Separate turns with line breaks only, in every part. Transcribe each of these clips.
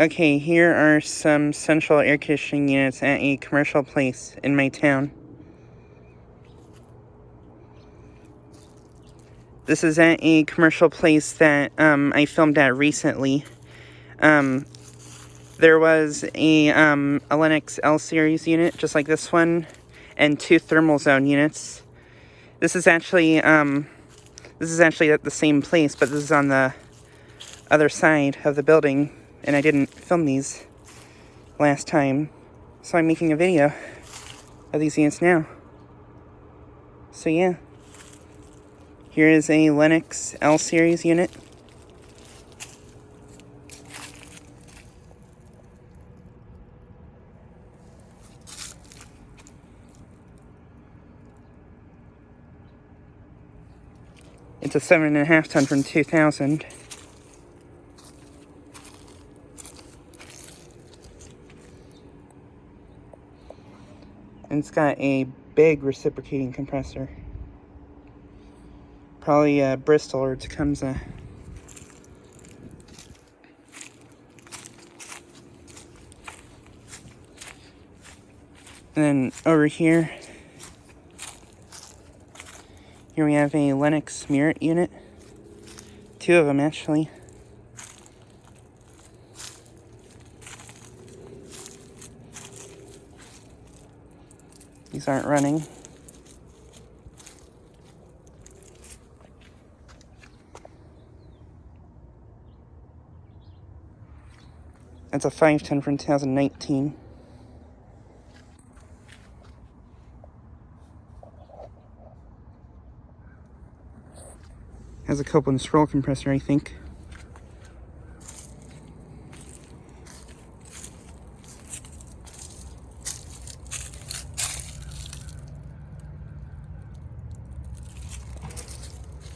Okay, here are some central air conditioning units at a commercial place in my town. This is at a commercial place that I filmed at recently. There was a Lennox L series unit, just like this one, and 2 thermal zone units. This is actually at the same place, but this is on the other side of the building, and I didn't film these last time, so I'm making a video of these units now. So yeah, here is a Lennox L series unit. It's a 7.5 ton from 2000. And it's got a big reciprocating compressor. Probably a Bristol or Tecumseh. And then over here we have a Lennox Merits unit. 2 of them actually. These aren't running. That's a 5 ton from 2019. Has a Copeland scroll compressor, I think.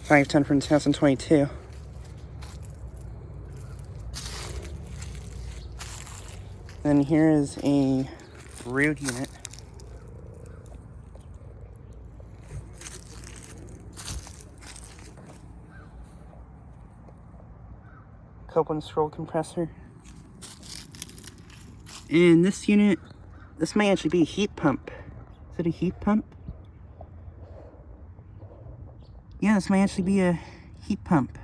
Five ton from 2022. Then here is a Ruud unit. Copeland scroll compressor. And this unit, this might actually be a heat pump. Is it a heat pump? Yeah, this might actually be a heat pump.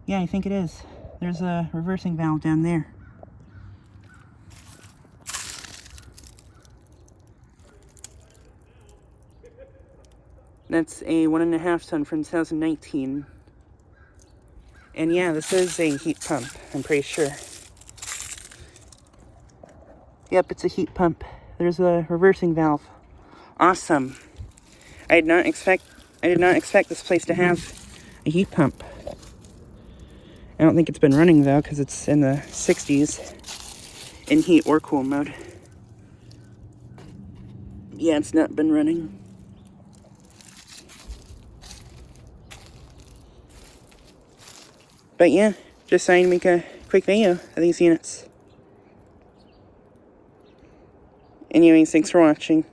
Yeah, I think it is. There's a reversing valve down there. That's a 1.5 ton from 2019. And yeah, this is a heat pump, I'm pretty sure. Yep, it's a heat pump. There's a reversing valve. Awesome. I did not expect this place to have a heat pump. I don't think it's been running though, because it's in the 60s in heat or cool mode. Yeah, it's not been running. But yeah, just trying to make a quick video of these units. Anyways, thanks for watching.